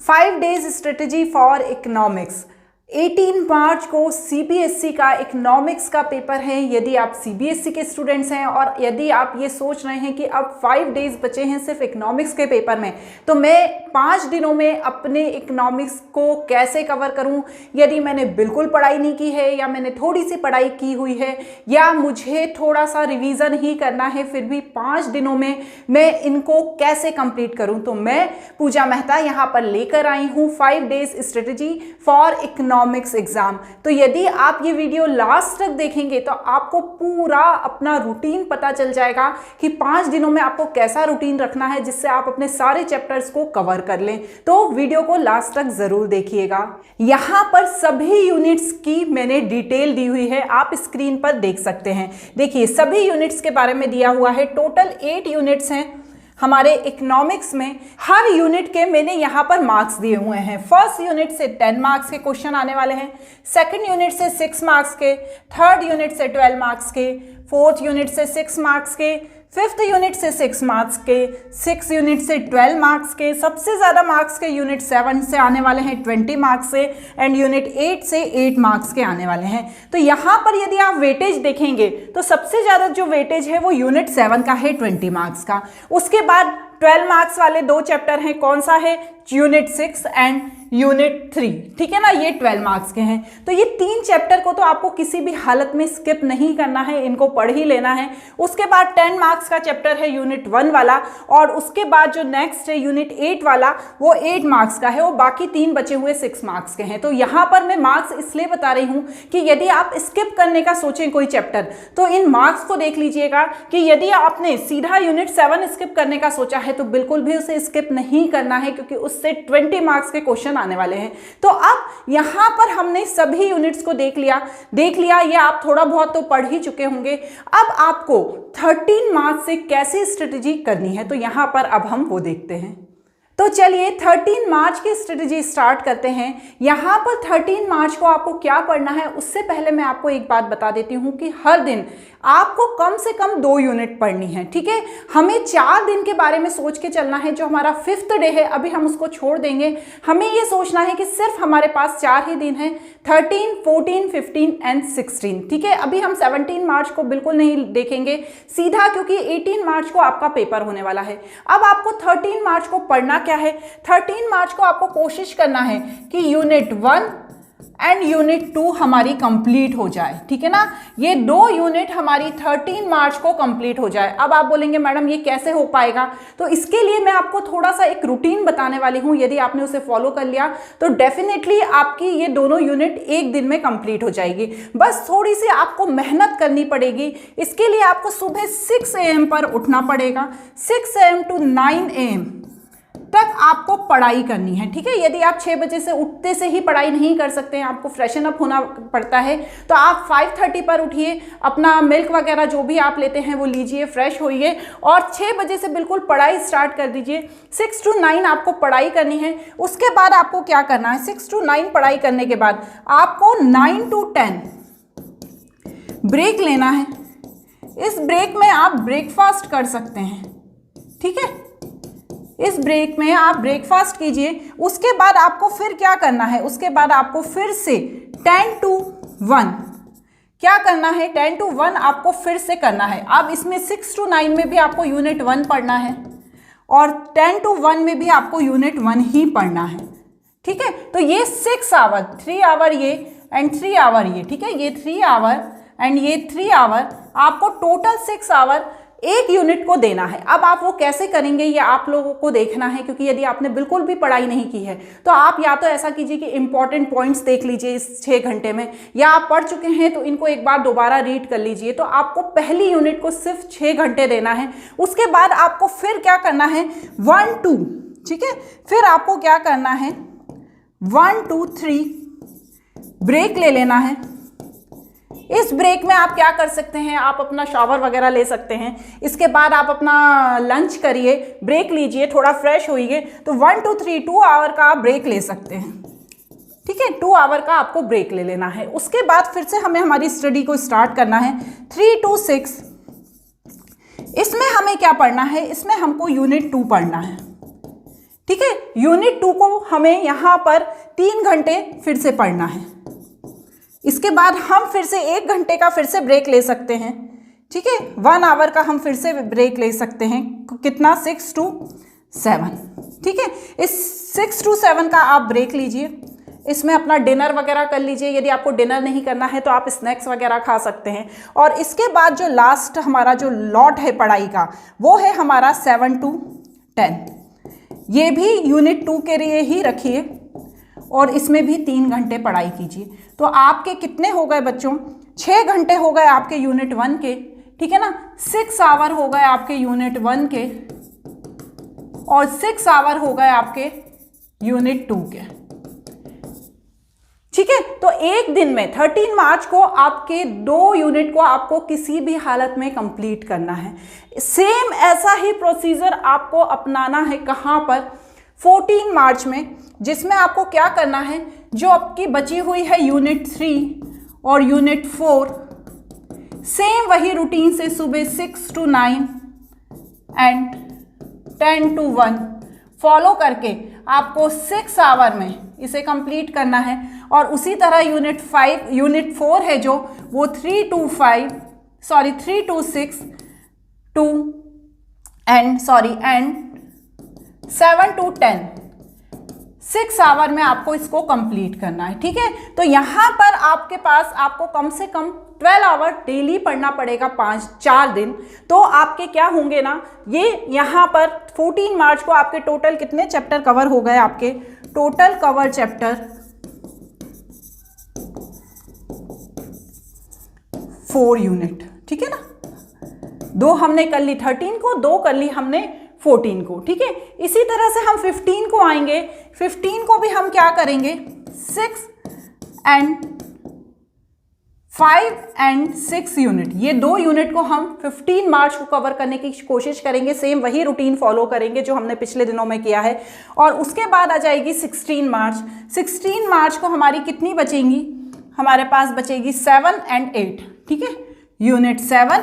5 days strategy for economics. 18 मार्च को CBSE का economics का पेपर है। यदि आप सीबीएसई के स्टूडेंट्स हैं और यदि आप ये सोच रहे हैं कि अब 5 डेज बचे हैं सिर्फ इकोनॉमिक्स के पेपर में, तो मैं 5 दिनों में अपने इकोनॉमिक्स को कैसे कवर करूं, यदि मैंने बिल्कुल पढ़ाई नहीं की है या मैंने थोड़ी सी पढ़ाई की हुई है या मुझे थोड़ा सा रिवीजन ही करना है, फिर भी 5 दिनों में मैं इनको कैसे कंप्लीट करूं, तो मैं पूजा मेहता यहाँ पर लेकर आई हूँ 5 days strategy for economics exam. तो यदि आप ये वीडियो लास्ट तक देखेंगे तो आपको पूरा अपना रूटीन पता चल जाएगा कि 5 दिनों में आपको कैसा रूटीन रखना है जिससे आप अपने सारे चैप्टर्स को कवर कर लें। तो वीडियो को लास्ट तक जरूर देखिएगा। यहाँ पर सभी यूनिट्स की मैंने डिटेल दी हुई है, आप स्क्रीन पर देख सकते हैं। देखिए सभी यूनिट्स के बारे में दिया हुआ है। टोटल 8 यूनिट्स हैं हमारे इकोनॉमिक्स में। हर यूनिट के मैंने यहाँ पर मार्क्स दिए हुए हैं। फर्स्ट यूनिट से 10 मार्क्स के क्वेश्चन आने वाले हैं, सेकंड यूनिट से 6 मार्क्स के, थर्ड यूनिट से 12 मार्क्स के, फोर्थ यूनिट से 6 मार्क्स के, फिफ्थ यूनिट से 6 मार्क्स के, 6 यूनिट से 12 मार्क्स के, सबसे ज़्यादा मार्क्स के यूनिट 7 से आने वाले हैं 20 मार्क्स से, एंड यूनिट 8 से 8 मार्क्स के आने वाले हैं। तो यहाँ पर यदि आप वेटेज देखेंगे तो सबसे ज़्यादा जो वेटेज है वो यूनिट 7 का है 20 मार्क्स का। उसके बाद 12 मार्क्स वाले 2 चैप्टर हैं, कौन सा है, यूनिट 6 एंड यूनिट 3, ठीक है ना, ये 12 मार्क्स के हैं। तो ये 3 चैप्टर को तो आपको किसी भी हालत में स्किप नहीं करना है, इनको पढ़ ही लेना है। उसके बाद 10 मार्क्स का चैप्टर है यूनिट 1 वाला, और उसके बाद जो नेक्स्ट है यूनिट 8 वाला वो 8 मार्क्स का है, और बाकी 3 बचे हुए 6 मार्क्स के हैं। तो यहाँ पर मैं मार्क्स इसलिए बता रही हूँ कि यदि आप स्किप करने का सोचें कोई चैप्टर तो इन मार्क्स को देख लीजिएगा कि यदि आपने सीधा यूनिट 7 स्किप करने का सोचा है तो बिल्कुल भी उसे स्किप नहीं करना है, क्योंकि उससे 20 मार्क्स के क्वेश्चन आने वाले हैं। तो अब यहां पर हमने सभी यूनिट्स को देख लिया, ये आप थोड़ा बहुत तो पढ़ ही चुके होंगे। अब आपको 13 मार्क्स से कैसे स्ट्रेटेजी करनी है, तो यहां पर अब हम वो देखते हैं। तो चलिए 13 मार्च की स्ट्रेटेजी स्टार्ट करते हैं। यहाँ पर 13 मार्च को आपको क्या पढ़ना है, उससे पहले मैं आपको एक बात बता देती हूँ कि हर दिन आपको कम से कम 2 यूनिट पढ़नी है, ठीक है। हमें 4 दिन के बारे में सोच के चलना है। जो हमारा 5th डे है अभी हम उसको छोड़ देंगे। हमें ये सोचना है कि सिर्फ हमारे पास 4 ही दिन हैं, 13, 14, 15 एंड 16, ठीक है। अभी हम 17 मार्च को बिल्कुल नहीं देखेंगे सीधा, क्योंकि 18 मार्च को आपका पेपर होने वाला है। अब आपको 13 मार्च को पढ़ना क्या है, 13 मार्च को आपको कोशिश करना है कि यूनिट 1 एंड यूनिट 2 हमारी कंप्लीट हो जाए, ठीक है ना। ये 2 यूनिट हमारी 13 मार्च को कंप्लीट हो जाए। अब आप बोलेंगे मैडम ये कैसे हो पाएगा, तो इसके लिए मैं आपको थोड़ा सा एक रूटीन बताने वाली हूँ। यदि आपने उसे फॉलो कर लिया तो डेफिनेटली आपकी ये दोनों यूनिट एक दिन में कंप्लीट हो जाएगी। बस थोड़ी सी आपको मेहनत करनी पड़ेगी। इसके लिए आपको सुबह 6 AM पर उठना पड़ेगा। 6 AM to 9 AM तक आपको पढ़ाई करनी है, ठीक है। यदि आप 6 बजे से उठते से ही पढ़ाई नहीं कर सकते हैं, आपको फ्रेशन अप होना पड़ता है, तो आप 5:30 पर उठिए, अपना मिल्क वगैरह जो भी आप लेते हैं वो लीजिए, फ्रेश होइए और 6 बजे से बिल्कुल पढ़ाई स्टार्ट कर दीजिए। 6 to 9 आपको पढ़ाई करनी है। उसके बाद आपको क्या करना है, 6 to 9 पढ़ाई करने के बाद आपको 9 to 10 ब्रेक लेना है। इस ब्रेक में आप ब्रेकफास्ट कर सकते हैं, ठीक है। इस ब्रेक में आप ब्रेकफास्ट कीजिए। उसके बाद आपको फिर क्या करना है, उसके बाद आपको फिर से 10 to 1 क्या करना है, 10 to 1 आपको फिर से करना है। अब इसमें 6 to 9 में भी आपको यूनिट 1 पढ़ना है और 10 to 1 में भी आपको यूनिट 1 ही पढ़ना है, ठीक है। तो ये 6 आवर, 3 आवर ये एंड 3 आवर ये, ठीक है। ये 3 आवर एंड ये 3 आवर, आपको टोटल 6 आवर एक यूनिट को देना है। अब आप वो कैसे करेंगे ये आप लोगों को देखना है, क्योंकि यदि आपने बिल्कुल भी पढ़ाई नहीं की है तो आप या तो ऐसा कीजिए कि इंपॉर्टेंट पॉइंट्स देख लीजिए इस 6 घंटे में, या आप पढ़ चुके हैं तो इनको एक बार दोबारा रीड कर लीजिए। तो आपको पहली यूनिट को सिर्फ 6 घंटे देना है। उसके बाद आपको फिर क्या करना है, 1 2, ठीक है। फिर आपको क्या करना है, 1 2 3 ब्रेक ले लेना है। इस ब्रेक में आप क्या कर सकते हैं, आप अपना शावर वगैरह ले सकते हैं। इसके बाद आप अपना लंच करिए, ब्रेक लीजिए, थोड़ा फ्रेश होइए। तो 1 2 3 2 आवर का आप ब्रेक ले सकते हैं, ठीक है। 2 आवर का आपको ब्रेक ले लेना है। उसके बाद फिर से हमें हमारी स्टडी को स्टार्ट करना है। 3 to 6 इसमें हमें क्या पढ़ना है, इसमें हमको यूनिट 2 पढ़ना है, ठीक है। यूनिट 2 को हमें यहाँ पर 3 घंटे फिर से पढ़ना है। इसके बाद हम फिर से 1 घंटे का फिर से ब्रेक ले सकते हैं, ठीक है। 1 आवर का हम फिर से ब्रेक ले सकते हैं, कितना 6 to 7, ठीक है। इस 6 to 7 का आप ब्रेक लीजिए, इसमें अपना डिनर वगैरह कर लीजिए। यदि आपको डिनर नहीं करना है तो आप स्नैक्स वगैरह खा सकते हैं। और इसके बाद जो लास्ट हमारा जो लॉट है पढ़ाई का, वो है हमारा 7 to 10। ये भी यूनिट 2 के लिए ही रखिए और इसमें भी 3 घंटे पढ़ाई कीजिए। तो आपके कितने हो गए बच्चों? 6 घंटे हो गए आपके यूनिट 1 के, ठीक है ना। 6 आवर हो गए आपके यूनिट 1 के और 6 आवर हो गए आपके यूनिट 2 के, ठीक है। तो एक दिन में 13 मार्च को आपके 2 यूनिट को आपको किसी भी हालत में कंप्लीट करना है। सेम ऐसा ही प्रोसीजर आपको अपनाना है कहाँ पर? 14 मार्च में, जिसमें आपको क्या करना है, जो आपकी बची हुई है यूनिट 3 और यूनिट 4, सेम वही रूटीन से सुबह 6 to 9 एंड 10 to 1 फॉलो करके आपको 6 आवर में इसे कंप्लीट करना है। और उसी तरह यूनिट 4 है जो, वो 3 to 6 एंड 7 to 10, 6 आवर में आपको इसको कंप्लीट करना है, ठीक है। तो यहाँ पर आपके पास आपको कम से कम 12 आवर डेली पढ़ना पड़ेगा 4 दिन। तो आपके क्या होंगे ना, ये यहाँ पर 14 मार्च को आपके टोटल कितने चैप्टर कवर हो गए? आपके टोटल कवर चैप्टर 4 यूनिट, ठीक है ना। 2 हमने कर ली 13 को, 2 कर ली हमने 14 को, ठीक है। इसी तरह से हम 15 को आएंगे। 15 को भी हम क्या करेंगे? 6 and 5 and 6 यूनिट, ये 2 यूनिट को हम 15 मार्च को कवर करने की कोशिश करेंगे। सेम वही रूटीन फॉलो करेंगे जो हमने पिछले दिनों में किया है। और उसके बाद आ जाएगी 16 मार्च। 16 मार्च को हमारी कितनी बचेंगी? हमारे पास बचेगी 7 and 8, ठीक है। Unit 7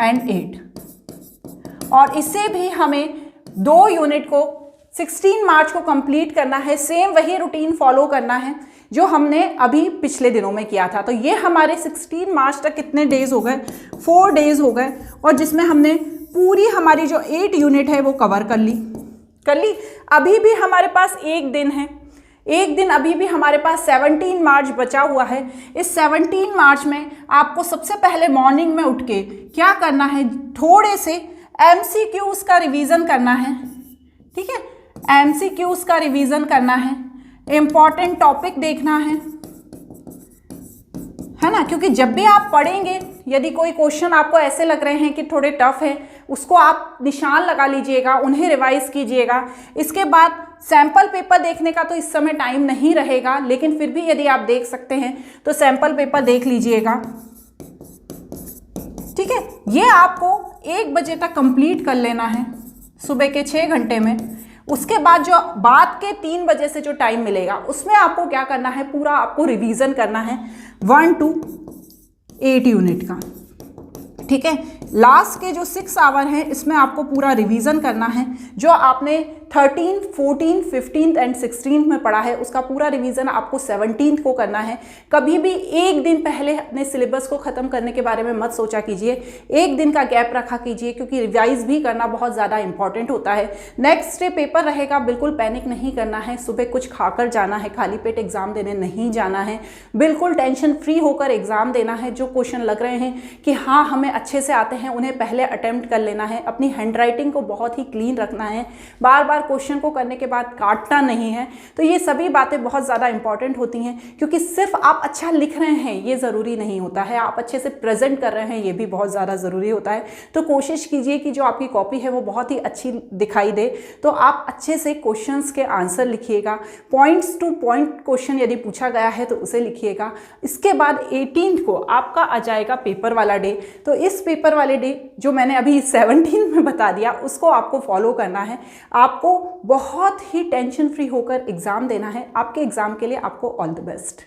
and 8। और इससे भी हमें 2 यूनिट को 16 मार्च को कंप्लीट करना है। सेम वही रूटीन फॉलो करना है जो हमने अभी पिछले दिनों में किया था। तो ये हमारे 16 मार्च तक कितने डेज हो गए? 4 डेज हो गए। और जिसमें हमने पूरी हमारी जो 8 यूनिट है वो कवर कर ली। अभी भी हमारे पास 1 दिन है, 1 दिन अभी भी हमारे पास 17 मार्च बचा हुआ है। इस 17 मार्च में आपको सबसे पहले मॉर्निंग में उठ के क्या करना है? थोड़े से MCQs का रिवीजन करना है, ठीक है। MCQs का रिवीजन करना है, इम्पॉर्टेंट टॉपिक देखना है ना। क्योंकि जब भी आप पढ़ेंगे, यदि कोई क्वेश्चन आपको ऐसे लग रहे हैं कि थोड़े टफ है, उसको आप निशान लगा लीजिएगा, उन्हें रिवाइज कीजिएगा। इसके बाद सैम्पल पेपर देखने का तो इस समय टाइम नहीं रहेगा, लेकिन फिर भी यदि आप देख सकते हैं तो सैम्पल पेपर देख लीजिएगा, ठीक है। ये आपको 1 बजे तक कंप्लीट कर लेना है, सुबह के 6 घंटे में। उसके बाद जो बाद के 3 बजे से जो टाइम मिलेगा, उसमें आपको क्या करना है? पूरा आपको रिवीजन करना है 1 to 8 यूनिट का, ठीक है। लास्ट के जो 6 आवर हैं, इसमें आपको पूरा रिवीजन करना है। जो आपने 13, 14, 15 एंड 16 में पढ़ा है, उसका पूरा रिवीजन आपको 17 को करना है। कभी भी 1 दिन पहले अपने सिलेबस को ख़त्म करने के बारे में मत सोचा कीजिए, 1 दिन का गैप रखा कीजिए, क्योंकि रिवाइज भी करना बहुत ज़्यादा इंपॉर्टेंट होता है। नेक्स्ट डे पेपर रहेगा, बिल्कुल पैनिक नहीं करना है। सुबह कुछ खाकर जाना है, खाली पेट एग्जाम देने नहीं जाना है। बिल्कुल टेंशन फ्री होकर एग्जाम देना है। जो क्वेश्चन लग रहे हैं कि हाँ हमें अच्छे से आते हैं, उन्हें पहले अटेम्प्ट कर लेना है। अपनी हैंडराइटिंग को बहुत ही क्लीन रखना है, बार बार क्वेश्चन को करने के बाद काटना नहीं है। तो ये सभी बातें बहुत ज़्यादा इंपॉर्टेंट होती हैं, क्योंकि सिर्फ आप अच्छा लिख रहे हैं ये ज़रूरी नहीं होता है, आप अच्छे से प्रेजेंट कर रहे हैं ये भी बहुत ज़्यादा ज़रूरी होता है। तो कोशिश कीजिए कि जो आपकी कॉपी है वो बहुत ही अच्छी दिखाई दे। तो आप अच्छे से क्वेश्चंस के आंसर लिखिएगा, पॉइंट्स टू पॉइंट क्वेश्चन यदि पूछा गया है तो उसे लिखिएगा। इसके बाद 18 को आपका आ जाएगा पेपर वाला डे। तो इस पेपर वाले डे जो मैंने अभी 17 में बता दिया, उसको आपको फॉलो करना है। आपको बहुत ही टेंशन फ्री होकर एग्ज़ाम देना है। आपके एग्ज़ाम के लिए आपको ऑल द बेस्ट।